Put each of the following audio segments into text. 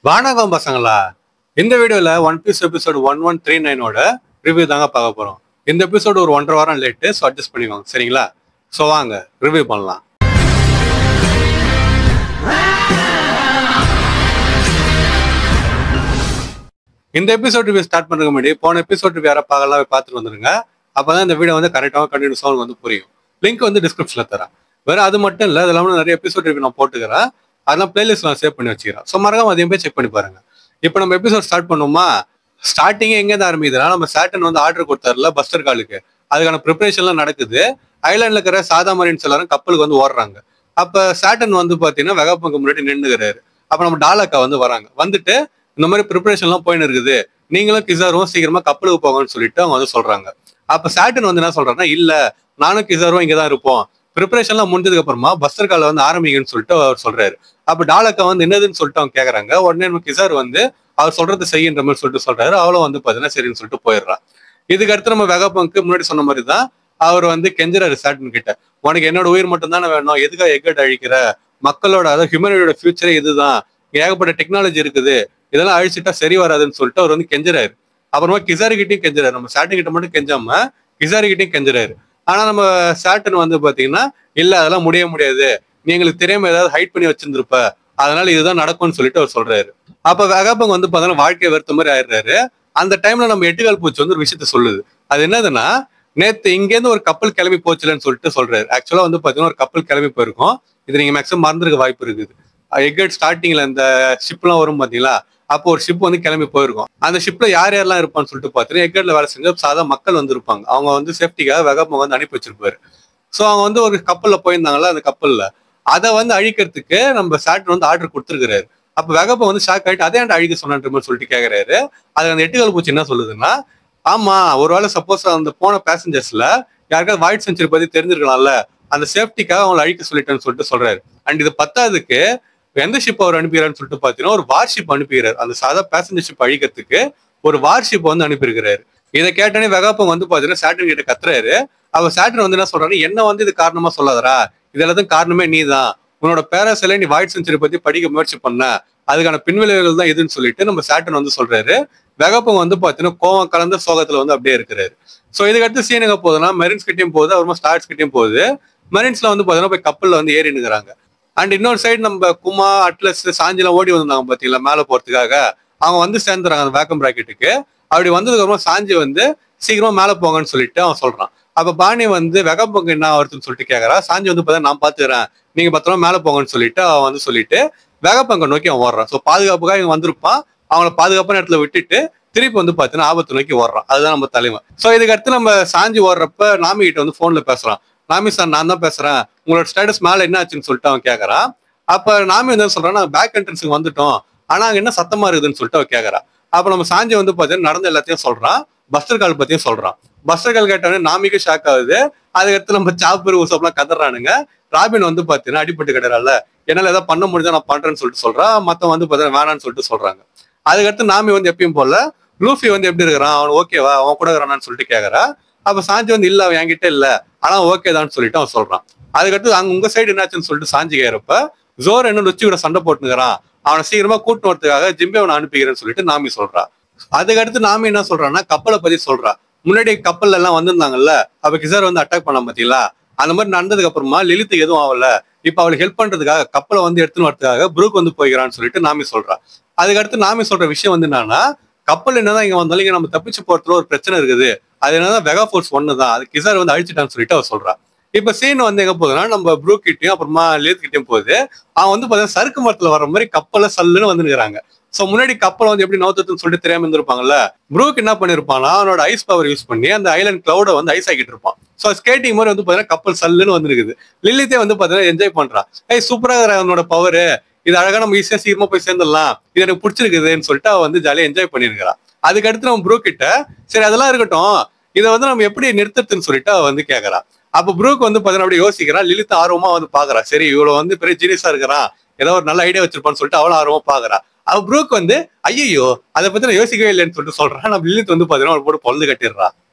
வணக்கம் பசங்களா. இந்த வீடியோல ஒன் பீஸ் எபிசோடு 1139ஓட ரிவ்யூ தாங்க பார்க்க போறோம். இந்த எபிசோடு ஒரு 1.5 வாரம் லேட்டு, ஸோ அட்ஜஸ்ட் பண்ணிக்கோங்க சரிங்களா. ஸோ வாங்க ரிவ்யூ பண்ணலாம். இந்த எபிசோட் ரிவ்யூ ஸ்டார்ட் பண்ணுறதுக்கு முன்னாடி போன எபிசோட் ரிவ்யூ யாரை பார்க்கலாம் பார்த்துட்டு வந்துருங்க. அப்பதான் இந்த வீடியோ வந்து கரெக்டாக கண்டினியூஸாக வந்து புரியும். லிங்க் வந்து டிஸ்கிரிப்ஷன்ல தரேன். வேற அது மட்டும் இல்லை, அது இல்லாமல் நிறைய எபிசோட் ரிவ்யூ நான் போட்டுக்கிறேன். அதெல்லாம் பிளேலிஸ்ட் நான் சேவ் பண்ணி வச்சுக்கிறேன். ஸோ மறக்காம அதையும் போய் செக் பண்ணி பாருங்க. இப்போ நம்ம எபிசோட் ஸ்டார்ட் பண்ணுமா? ஸ்டார்டிங்கே எங்கேருந்து ஆரம்பிக்குதுன்னா, நம்ம சேட்டன் வந்து ஆர்டர் கொடுத்தாருல பஸ்டர் காலுக்கு, அதுக்கான ப்ரிப்பரேஷன்லாம் நடக்குது. ஐலாண்ட்ல இருக்கிற சாதா மரீன்ஸ் எல்லாரும் கப்பலுக்கு வந்து ஓடுறாங்க. அப்ப சேட்டன் வந்து பாத்தீங்கன்னா வெகாபங்கு முன்னாடி நின்னுகிறாரு. அப்ப நம்ம டாலக்கா வந்து வராங்க. வந்துட்டு இந்த மாதிரி ப்ரிப்பரேஷன் எல்லாம் போயின்னு இருக்குது, நீங்களும் கிசாரும் சீக்கிரமா கப்பலுக்கு போங்கன்னு சொல்லிட்டு அவங்க வந்து சொல்றாங்க. அப்ப சேட்டன் வந்து என்ன சொல்றாருன்னா, இல்ல நானும் கிசாரும் இங்கதான் இருப்போம், ப்ரிப்பரேஷன் எல்லாம் முடிஞ்சதுக்கு அப்புறமா பஸ்டர் கால வந்து ஆரம்பிங்கன்னு சொல்லிட்டு அவர் சொல்றாரு. அப்ப டாலக்கா வந்து என்னதுன்னு சொல்லிட்டு அவங்க கேக்குறாங்க. உடனே நம்ம கிசார் வந்து அவர் சொல்றது செய்யுன்ற மாதிரி சொல்லிட்டு சொல்றாரு. அவளும் வந்து பாத்தீங்கன்னா சரின்னு சொல்லிட்டு போயிடுறான். இதுக்கு அடுத்து நம்ம வெகாபங்க்கு முன்னாடி சொன்ன மாதிரி தான் அவர் வந்து கெஞ்சுறாரு சேட்டன் கிட்ட. உனக்கு என்னோட உயிர் மட்டும் தானே வேணும், எதுக்காக எக்கட் அழிக்கிற? மக்களோட அதாவது ஹியூமனிட்டியோட ஃபியூச்சரே இதுதான், ஏகப்பட்ட டெக்னாலஜி இருக்குது, இதெல்லாம் அழிச்சிட்டா சரி வராதுன்னு சொல்லிட்டு அவர் வந்து கெஞ்சுறாரு. அப்புறமா கிசாரி கிட்டையும் கெஞ்சுறாரு. நம்ம சேட்டன் கிட்ட மட்டும் கெஞ்சாம கிசாரி கிட்டையும் கெஞ்சுறாரு. ஆனா நம்ம சேட்டன் வந்து பாத்தீங்கன்னா, இல்ல அதெல்லாம் முடியாது, நீ எங்களுக்கு தெரியாம ஏதாவது ஹைட் பண்ணி வச்சிருந்திருப்ப, அதனால இதுதான் நடக்கும்னு சொல்லிட்டு அவர் சொல்றாரு. அப்ப வெகாபங் வந்து பாத்தீங்கன்னா வாழ்க்கையை வெறுத்த மாதிரி ஆயிடுறாரு. அந்த டைம்ல நம்ம எட்டுகால் பூச்சி வந்து ஒரு விஷயத்த சொல்லுது. அது என்னதுன்னா, நேத்து இங்க இருந்து ஒரு கப்பல் கிளம்பி போச்சுலன்னு சொல்லிட்டு சொல்றாரு. ஆக்சுவலா வந்து பாத்தீங்கன்னா ஒரு கப்பல் கிளம்பி போயிருக்கும். இது நீங்க மேக்ஸிமம் மறந்துருக்க வாய்ப்பு இருக்குது. எக்கட் ஸ்டார்டிங்ல இந்த ஷிப் எல்லாம் வரும் பாத்தீங்களா, அப்போ ஒரு ஷிப் வந்து கிளம்பி போயிருக்கும். அந்த ஷிப்ல யார் யாரெல்லாம் இருப்பான்னு சொல்லிட்டு பாத்தீங்கன்னா, எக்கட்ல வேலை செஞ்ச சாதா மக்கள் வந்து இருப்பாங்க. அவங்க வந்து சேஃப்டிக்காக வெகாபங் வந்து அனுப்பி வச்சிருப்பாரு. சோ அவங்க வந்து ஒரு கப்பல்ல போயிருந்தாங்களா, அந்த கப்பல்ல அதை வந்து அழிக்கிறதுக்கு நம்ம சேட்டன் வந்து ஆர்டர் கொடுத்துருக்காரு. அப்ப வெகாபங் வந்து ஷாக் ஆயிட்டு அதே அழிக்க சொன்னான்ற மாதிரி சொல்லிட்டு கேக்குறாரு. அது அந்த எட்டுகால் பூச்சி என்ன சொல்லுதுன்னா, ஆமா ஒருவேளை சப்போஸ் அந்த போன பேசஞ்சர்ஸ்ல யாருக்காவது வாய்ட் செஞ்சுரி பத்தி தெரிஞ்சிருக்கலாம்ல, அந்த சேஃப்டிக்காக அவங்களை அழிக்க சொல்லிட்டேன்னு சொல்லிட்டு சொல்றாரு. அண்ட் இது பத்தாவதுக்கு எந்த ஷிப் அவர் அனுப்பிக்கிறான்னு சொல்லிட்டு பாத்தீங்கன்னா ஒரு வார்ஷிப் அனுப்பிக்கிறார். அந்த சாதா பேசஞ்சர் ஷிப் அழிக்கிறதுக்கு ஒரு வார்ஷிப் வந்து அனுப்பியிருக்கிறாரு. இதை கேட்டோன்னே வெகாபங் வந்து பாத்தீங்கன்னா சேட்டன் கிட்ட கத்துறாரு. அவ சேட்டன் வந்து என்ன சொல்றாரு, என்ன வந்து இது காரணமா சொல்லாதரா, இது எல்லாத்துக்கும் காரணமே நீ தான், உன்னோட பேராசில நீ வாய்ட் செஞ்சுரி பத்தி படிக்க முயற்சி பண்ண, அதுக்கான பின்விளைவுகள் தான் இதுன்னு சொல்லிட்டு நம்ம சேட்டன் வந்து சொல்றாரு. வெகாபங் வந்து பாத்தீங்கன்னா கோவம் கலந்த சோகத்துல வந்து அப்படியே இருக்கிறாரு. சோ இதுக்கு அடுத்து சீன் எங்க போகுதுன்னா, மெரின்ஸ் கிட்டையும் போகுது, அப்புறமா ஸ்டார்ஸ் கிட்டையும் போகுது. மெரின்ஸ்ல வந்து பாத்தீங்கன்னா போய் கப்பல்ல வந்து ஏறி நிற்கிறாங்க. அண்ட் இன்னொரு சைடு நம்ம குமா அட்லஸ் சாஞ்சிலாம் ஓடி வந்தாங்க பாத்தீங்களா மேல போறதுக்காக, அவங்க வந்து சேர்ந்துறாங்க அந்த வேக்கம் பிராக்கெட்டுக்கு. அப்படி வந்ததுக்கு அப்புறமா சாஞ்சி வந்து சீக்கிரமா மேல போங்கன்னு சொல்லிட்டு அவன் சொல்றான். அப்ப பாணி வந்து வெகாபங்கு என்ன ஆகுதுன்னு சொல்லிட்டு கேக்குறா. சாஞ்சி வந்து பார்த்தா நான் பாத்துக்கிறேன், நீங்க பத்திரமா மேல போங்கன்னு சொல்லிட்டு அவன் வந்து சொல்லிட்டு வெகாபங்கை நோக்கி அவன் ஓடுறான். ஸோ பாதுகாப்புக்காக இவன் வந்திருப்பான், அவங்கள பாதுகாப்பான இடத்துல விட்டுட்டு திருப்பி வந்து பாத்தீங்கன்னா ஆபத்து நோக்கி ஓடுறான். அதுதான் நம்ம தலைமை. ஸோ இதுக்கு அடுத்து நம்ம சாஞ்சி ஓடுறப்ப நாமி கிட்ட வந்து போன்ல பேசுறான். நாமி சார் நான் தான் பேசுறேன், உங்களோட ஸ்டேட்டஸ் மேல என்ன ஆச்சுன்னு சொல்லிட்டு அவன் கேட்கறான். அப்ப நாமி வந்து சொல்றான், நான் பேக் என்ட்ரன்ஸுக்கு வந்துட்டோம், ஆனா அங்க என்ன சத்தமா இருக்குதுன்னு சொல்லிட்டு அவன் கேட்கறான். அப்ப நம்ம சாஞ்சி வந்து பாத்தீங்கன்னா நடந்த எல்லாத்தையும் சொல்றான், பஸ்டர் கால் பத்தியும் சொல்றான். பஸ்டர் கால் கேட்டவனே நாமிக்கு ஷாக் ஆகுது. அதுக்கடுத்து நம்ம சாப்பர் ஊசப்லாம் கதறானுங்க. ராபின் வந்து பாத்தீங்கன்னா அடிபட்டு கிடறால, என்னால ஏதாவது பண்ண முடிஞ்சா நான் பண்றேன்னு சொல்லிட்டு சொல்றான். மத்தவன் வந்து பாத்தீங்கன்னா வேணான்னு சொல்லிட்டு சொல்றாங்க. அதுக்கடுத்து நாமி வந்து எப்பயும் போல லூஃபி வந்து எப்படி இருக்கிறான், அவன் ஓகேவா, அவன் கூட இருக்கிறான்னு சொல்லிட்டு கேக்குறா. அப்ப சாஞ்சி வந்து இல்ல அவன் என்கிட்ட இல்ல, ஆனா ஓகேதான்னு சொல்லிட்டு அவன் சொல்றான். அதுக்கடுத்து அங்க உங்க சைடு என்னாச்சுன்னு சொல்லிட்டு சாஞ்சி கேறப்ப, ஜோர் என்ன ருச்சி கூட சண்டை போட்டுக்கிறான், அவனை சீக்கிரமா கூட்டு வரதுக்காக ஜிம்பே அவனை அனுப்பிக்கிறேன்னு சொல்லிட்டு நாமி சொல்றா. அதுக்கடுத்து நாமி என்ன சொல்றான்னா கப்பலை பத்தி சொல்றா. முன்னாடி கப்பல்ல எல்லாம் வந்திருந்தாங்கல்ல, அப்ப கிசார் வந்து அட்டாக் பண்ண பாத்தீங்களா, அந்த மாதிரி நடந்ததுக்கு அப்புறமா லிலித்துக்கு எதுவும் ஆகல, இப்ப அவளுக்கு ஹெல்ப் பண்றதுக்காக கப்பலை வந்து எடுத்துன்னு வரதுக்காக புரூக் வந்து போய்கிறான்னு சொல்லிட்டு நாமி சொல்றா. அதுக்கடுத்து நாமி சொல்ற விஷயம் வந்து என்னன்னா, கப்பல் என்னதான் இங்க வந்தாலும் இங்க நம்ம தப்பிச்சு போறதுல ஒரு பிரச்சனை இருக்குது, அது என்னதான் வெகா ஃபோர்ஸ் ஒன்னு தான், அது கிசார் வந்து அழிச்சிட்டான்னு சொல்லிட்டு அவர் சொல்றா. இப்ப சீன் வந்து எங்க போகுதுன்னா, நம்ம புரூக் கிட்டையும் அப்புறமா லிலித் கிட்டையும் போகுது. அவன் வந்து பாத்தீங்கன்னா சறுக்கு மரத்துல வர்ற மாதிரி கப்பலை சல்லுன்னு வந்து நிக்கிறாங்க. சோ முன்னாடி கப்பல் வந்து எப்படி நோத்துன்னு சொல்லிட்டு தெரியாம இருந்திருப்பாங்கல்ல, புரூக் என்ன பண்ணிருப்பானா அவனோட ஐஸ் பவர் யூஸ் பண்ணி அந்த ஐலண்ட் கிளவுட வந்து ஐஸ் ஆக்கிட்டு இருப்பான். சோ ஸ்கேட்டிங் மாதிரி வந்து பாத்தீங்கன்னா கப்பல் சல்லுன்னு வந்து இருக்குது. லில்லித்தே வந்து பாத்தீங்கன்னா என்ஜாய் பண்றா. சூப்பரா அவனோட பவரு, இது அழகா நம்ம ஈஸியா சீக்கிரமா போய் சேர்ந்துடலாம், இது எனக்கு பிடிச்சிருக்குதுன்னு சொல்லிட்டு அவ வந்து ஜாலியா என்ஜாய் பண்ணிருக்கிறா. அதுக்கடுத்து நம்ம புரூக் கிட்ட சரி அதெல்லாம் இருக்கட்டும், இதை வந்து நம்ம எப்படி நிறுத்துறதுன்னு சொல்லிட்டு அவ வந்து கேக்குறா. அப்ப புரூக் வந்து பாத்தீங்கன்னா அப்படி யோசிக்கிறான். லிலித் ஆர்வமா வந்து பாக்குறா. சரி இவ்வளவு வந்து பெரிய ஜீனியஸா இருக்கிறான், ஏதோ ஒரு நல்ல ஐடியா வச்சிருப்பான்னு சொல்லிட்டு அவளும் ஆர்வமா பாக்குறா. அவ புரூக் வந்து ஐயோ அதை பத்தி நான் யோசிக்கவே இல்லைன்னு சொல்லிட்டு சொல்றான். நம்ம லிலித் வந்து பாத்தீங்கன்னா அவள் போட்டு பொழுது கட்டிடுறா.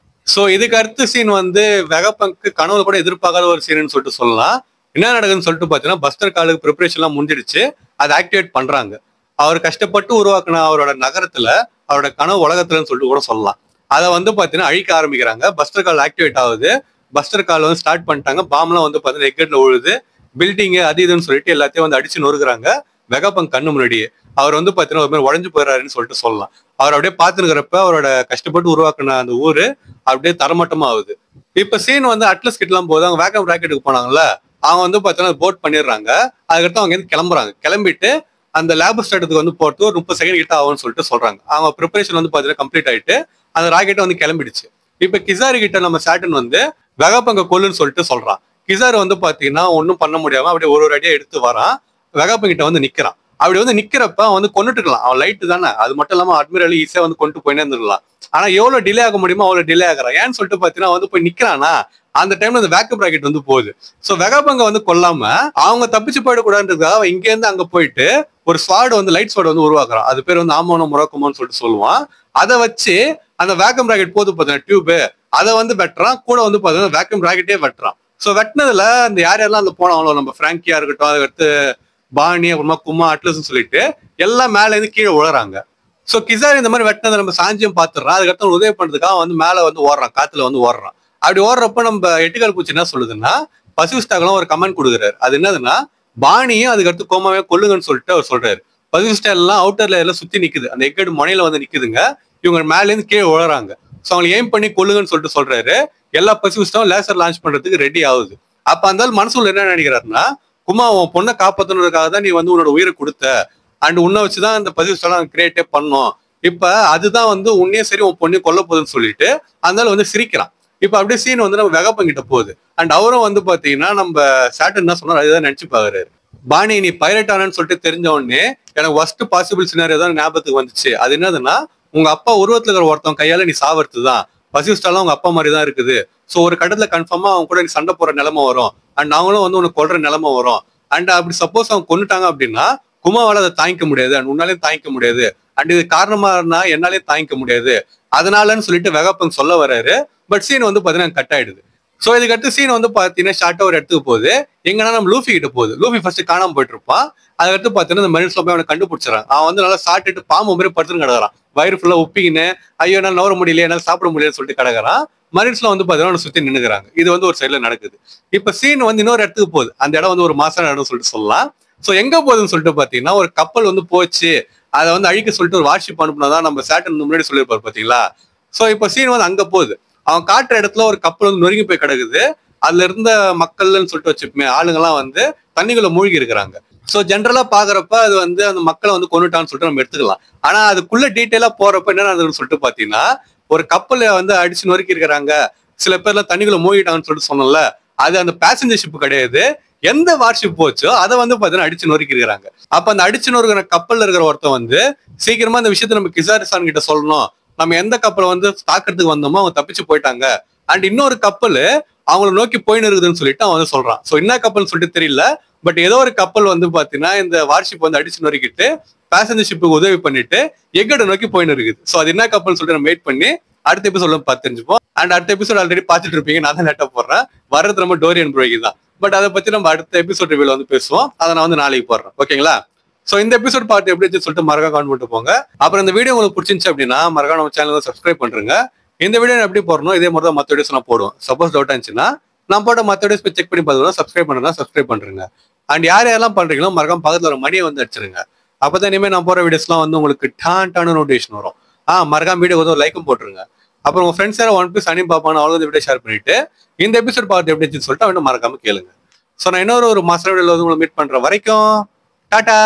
சோ இதுக்கு அடுத்த சீன் வந்து வெகாபங்க்கு கனவுல கூட எதிர்பார்க்காத ஒரு சீன் சொல்லிட்டு சொல்லலாம். என்ன நடக்குதுன்னு சொல்லிட்டு பாத்தீங்கன்னா பஸ்டர் காலுக்கு ப்ரிப்பரேஷன் எல்லாம் முடிஞ்சிடுச்சு, அதை ஆக்டிவேட் பண்றாங்க. அவர் கஷ்டப்பட்டு உருவாக்குன அவரோட நகரத்துல அவரோட கனவு உலகத்துலன்னு சொல்லிட்டு கூட சொல்லலாம். அதை வந்து பாத்தீங்கன்னா அழிக்க ஆரம்பிக்கிறாங்க. பஸ்டர் கால் ஆக்டிவேட் ஆகுது. பஸ்டர் கால் வந்து ஸ்டார்ட் பண்ணிட்டாங்க. பாம்லாம் வந்து பாத்தீங்கன்னா எக்கெட்ல விழுது. பில்டிங் அது இதுன்னு சொல்லிட்டு எல்லாத்தையும் வந்து அடிச்சு நொறுக்குறாங்க. வெகாபங் கண்ணு முன்னாடியே அவர் வந்து பாத்தீங்கன்னா ஒரு மாதிரி உடஞ்சு போயிடறாருன்னு சொல்லிட்டு சொல்லலாம். அவர் அப்படியே பாத்துக்கிறப்ப அவரோட கஷ்டப்பட்டு உருவாக்குன அந்த ஊரு அப்படியே தரமட்டமா ஆகுது. இப்ப சீன் வந்து அட்லஸ் கிட்ட எல்லாம் போது அவங்க வேக்கம் ராக்கெட்டுக்கு போனாங்கல்ல, அவங்க வந்து பாத்தீங்கன்னா போட் பண்ணிடுறாங்க. அதுக்கடுத்து அவங்க வந்து கிளம்புறாங்க. கிளம்பிட்டு அந்த லேப் ஸ்டார்ட்டுக்கு வந்து போட்டு ஒரு 30 செகண்ட் கிட்ட ஆகும்னு சொல்லிட்டு சொல்றாங்க. அவங்க ப்ரிப்பரேஷன் வந்து பாத்தீங்கன்னா கம்ப்ளீட் ஆயிட்டு அந்த ராக்கெட்டை வந்து கிளம்பிடுச்சு. இப்ப கிசாரி கிட்ட நம்ம சாட்டன் வந்து வெகாபங்க கொல்லுன்னு சொல்லிட்டு சொல்றான். கிசார் வந்து பாத்தீங்கன்னா ஒன்னும் பண்ண முடியாம அப்படியே ஒரு அடியா எடுத்து வரான். வெகாபங்க கிட்ட வந்து நிக்கிறான். அப்படி வந்து நிக்கிறப்ப அவன் வந்து கொண்டுட்டுக்கலாம். அவன் லைட்டு தானே, அது மட்டும் இல்லாம அட்மிரல் ஈஸியா வந்து கொண்டு போயினே இருந்துடலாம். ஆனா எவ்வளவு டிலே ஆக முடியுமோ அவ்வளவு டிலே ஆகிறான். ஏன்னு சொல்லிட்டு பாத்தீங்கன்னா வந்து போய் நிக்கிறானா அந்த டைம்ல அந்த வேக்கப் ராக்கெட் வந்து போகுது. சோ வெகாபங்க வந்து கொல்லாம அவங்க தப்பிச்சு போயிடக்கூடாதுன்றதுக்காக அவன் இங்க இருந்து அங்க போயிட்டு ஒரு ஸ்வாட் வந்து லைட் ஸ்வாட் வந்து உருவாக்குறான். அது பேர் வந்து ஆமோனோ முராக்குமோன்னு சொல்லிட்டு சொல்லுவான். அதை வச்சு அந்த வேக்கம் ராக்கெட் போது பாத்தீங்கன்னா டியூப் அதை வந்து வெட்டுறான். கூட வந்து பாத்தீங்கன்னா வேக்கம் ராக்கெட்டே வெட்டுறான். சோ வெட்டினதுல அந்த யாரெல்லாம் அந்த போனாங்களோ நம்ம பிராங்கியா இருக்கட்டும், அதுக்கடுத்து பாணி, அப்புறமா குமா, அட்லஸ் சொல்லிட்டு எல்லாம் மேல இருந்து கீழே விழுறாங்க. சோ கிசார் இந்த மாதிரி வெட்டினதை நம்ம சாஞ்சியம் பாத்துறான். அதுக்கடுத்து உதவி பண்றதுக்காக வந்து மேல வந்து ஓடுறான், காத்துல வந்து ஓடுறான். அப்படி ஓடுறப்ப நம்ம எட்டுக்கால் பூச்சி என்ன சொல்லுதுன்னா பசிபிஸ்டாக்கெல்லாம் ஒரு கமெண்ட் கொடுக்குறாரு. அது என்னதுன்னா பாணியும் அதுக்கடுத்து கோமாவே கொல்லுங்கன்னு சொல்லிட்டு அவர் சொல்றாரு. பசிபிஸ்டா எல்லாம் அவுட்டர்ல எல்லாம் சுத்தி நிக்குது. அந்த எக்கெட் முனையில வந்து நிக்குதுங்க. இவங்க மேல இருந்து கீழே விழுறாங்க. சோ அவங்க எய்ம் பண்ணி கொல்லுங்கன்னு சொல்லிட்டு சொல்றாரு. எல்லா பசிபிஸ்டாவும் லேசர் லான்ச் பண்றதுக்கு ரெடி ஆகுது. அப்ப அந்த மனசுல என்ன நினைக்கிறாருன்னா குமா உன் பொண்ணை காப்பாத்தணுக்காக தான் நீ வந்து உன்னோட உயிரை கொடுத்த அண்ட் உன்னை வச்சுதான் அந்த பசிபிஸ்டாலாம் கிரியேட்டே பண்ணோம். இப்ப அதுதான் வந்து உன்னே சரி உன் பொண்ணு கொல்ல போகுதுன்னு சொல்லிட்டு அதனால வந்து சிரிக்கிறான். இப்ப அப்படியே சீன் வந்து நம்ம வெகாபங்கிட்ட போகுது. அண்ட் அவரும் வந்து பாத்தீங்கன்னா நம்ம சாட்டன் என்ன சொன்னார் அதுதான் நினைச்சு பாக்குறாரு. பாணி நீ பைரட் ஆனன்னு சொல்லிட்டு தெரிஞ்ச உடனே எனக்கு ஃபர்ஸ்ட் பாசிபிள் சினாரியோ தான் ஞாபகத்துக்கு வந்துச்சு. அது என்னதுன்னா உங்க அப்பா உருவத்துல இருக்கிற ஒருத்தவங்க கையால நீ சாவறது தான். பசிபிஸ்டாலாம் உங்க அப்பா மாதிரி தான் இருக்குது. சோ ஒரு கட்டத்துல கன்ஃபார்மா அவங்க கூட நீ சண்டை போற நிலைமை வரும். அண்ட் அவங்களும் வந்து உனக்கு கொல்ற நிலைமை வரும். அண்ட் அப்படி சப்போஸ் அவங்க கொண்டுட்டாங்க அப்படின்னா குமாவால அதை தாங்கிக்க முடியாது அண்ட் உன்னாலையும் தாங்கிக்க முடியாது. அண்ட் இது காரணமா இருந்தா என்னாலையும் தாங்கிக்க முடியாது. அதனாலன்னு சொல்லிட்டு வெகாபங் சொல்ல வர்றாரு. பட் சீன் வந்து பாத்தீங்கன்னா கட் ஆயிடுது. சோ இதுக்கடுத்து சீன் வந்து பாத்தீங்கன்னா ஷார்ட்டா ஒரு இடத்துக்கு போகுது. எங்கன்னா நம்ம லூஃபி கிட்ட போகுது. லூஃபி ஃபர்ஸ்ட் காணாம போயிட்டு இருப்பான். அதுக்கடுத்து பாத்தீங்கன்னா இந்த மரின்ஸ்ல போய் அவனை கண்டுபிடிச்சான். அவன் வந்து நல்லா சாப்பிட்டுட்டு பாம்பு மாதிரி படுத்துன்னு கிடக்குறான். வயிறு ஃபுல்லா உப்பிக்கின்னு ஐயோ என்னால நவர முடியல என்னால சாப்பிட முடியலன்னு சொல்லிட்டு கிடக்குறான். மரின்ஸ்ல வந்து பாத்தீங்கன்னா சுத்தி நின்னுக்கிறாங்க. இது வந்து ஒரு சைட்ல நடக்குது. இப்ப சீன் வந்து இன்னொரு இடத்துக்கு போகுது. அந்த இடம் வந்து ஒரு மாசான இடம் சொல்லிட்டு சொல்லலாம். சோ எங்க போகுதுன்னு சொல்லிட்டு பாத்தீங்கன்னா ஒரு கப்பல் வந்து போச்சு. அதை வந்து அழிக்க சொல்லிட்டு ஒரு வார்ஷிப் அனுப்புனதான் நம்ம சாட்டன் முன்னாடி சொல்லியிருப்பாரு பாத்தீங்களா. சோ இப்ப சீன் வந்து அங்க போகுது. அவன் காட்டுற இடத்துல ஒரு கப்பல் வந்து நொறுங்கி போய் கிடக்குது. அதுல இருந்த மக்கள்னு சொல்லிட்டு வச்சுப்போமே ஆளுங்கெல்லாம் வந்து தண்ணிக்குள்ள மூழ்கி இருக்கிறாங்க. சோ ஜென்ரலா பாக்குறப்ப அது வந்து அந்த மக்களை வந்து கொண்டுட்டான்னு சொல்லிட்டு நம்ம எடுத்துக்கலாம். ஆனா அதுக்குள்ள டீட்டெயிலா போறப்ப என்ன நடந்ததுன்னு சொல்லிட்டு பாத்தீங்கன்னா ஒரு கப்பலை வந்து அடிச்சு நொறுக்கி இருக்கிறாங்க. சில பேர்லாம் தண்ணிக்குள்ள மூழ்கிட்டாங்கன்னு சொல்லிட்டு சொன்னோம்ல, அது அந்த பேசஞ்சர் ஷிப் கிடையாது. எந்த வார்ஷிப் போச்சோ அதை வந்து பாத்தீங்கன்னா அடிச்சு நொறுக்கி இருக்கிறாங்க. அப்ப அந்த அடிச்சு நொறுக்கிற கப்பல்ல இருக்கிற ஒருத்தன் வந்து சீக்கிரமா அந்த விஷயத்த நம்ம கிசாரிசான் கிட்ட சொல்லணும். நம்ம எந்த கப்பலை வந்து தாக்கிறதுக்கு வந்தோமோ அவங்க தப்பிச்சு போயிட்டாங்க. அண்ட் இன்னொரு கப்பல் அவங்கள நோக்கி போயின்னு இருக்குதுன்னு சொல்லிட்டு அவன் வந்து சொல்றான். சோ என்ன கப்பல்னு சொல்லிட்டு தெரியல. பட் ஏதோ ஒரு கப்பல் வந்து பாத்தீங்கன்னா இந்த வார்ஷிப் வந்து அடிச்சு நொறுக்கிட்டு பேசஞ்சர் ஷிப்புக்கு உதவி பண்ணிட்டு எக்கெட்டை நோக்கி போயின்னு இருக்குது. சோ அது என்ன கப்பல்னு சொல்லிட்டு நம்ம வெயிட் பண்ணி அடுத்த எபிசோட்ல பார்த்து தெரிஞ்சுப்போம். அண்ட் அடுத்த எபிசோட் ஆல்ரெடி பார்த்துட்டு இருப்பீங்க. நான் தான் லேட்டா போடுறேன். வர்றது நம்ம டோரியன் ப்ரோகி தான். பட் அதை பத்தி நம்ம அடுத்த எபிசோட் ரிவ்யூல வந்து பேசுவோம். அதை நான் வந்து நாளைக்கு போடுறேன். ஓகேங்களா? சோ இந்த எபிசோட் பார்த்து எப்படி சொல்லிட்டு மறக்காம கமெண்ட் பண்ணிட்டு போங்க. அப்புறம் இந்த வீடியோ உங்களுக்கு பிடிச்சிருந்துச்சு அப்படின்னா மறக்காம நம்ம சேனல் சப்ஸ்கிரைப் பண்றேங்க. இந்த வீடியோ எப்படி போடணும் இதே மாதிரி தான் மற்ற வீடியோஸ் நான் போடுவோம். சப்போஸ் டவுட் இருந்துச்சுன்னா நான் போட்ட மற்ற வீடியோஸ் போய் செக் பண்ணி பார்த்துக்கலாம். சப்ஸ்கிரைப் பண்ணுறேன்னா சப்ஸ்கிரைப் பண்றேங்க. அண்ட் யார் யாரெல்லாம் பண்றீங்களோ மறக்காம பக்கத்துல ஒரு மணியை வந்து அடிச்சிருங்க. அப்பதான் இனிமேல் நான் போற வீடியோஸ்லாம் வந்து உங்களுக்கு டான நோட்டிஃபிகேஷன் வரும். மறக்காம வீடியோ வந்து லைக்கும் போட்டுருங்க. அப்புறம் உங்க ஃப்ரெண்ட்ஸ் யாரும் ஒன் பீஸ் அனி பாப்பான்னு அவ்வளோ வீடியோ ஷேர் பண்ணிட்டு இந்த எபிசோட் பார்த்து எப்படி சொல்லிட்டு அவன் மறக்காம கேளுங்க. சோ நான் இன்னொரு மாஸ்டர் வீடியோல வந்து உங்களை மீட் பண்ற வரைக்கும் டாடா.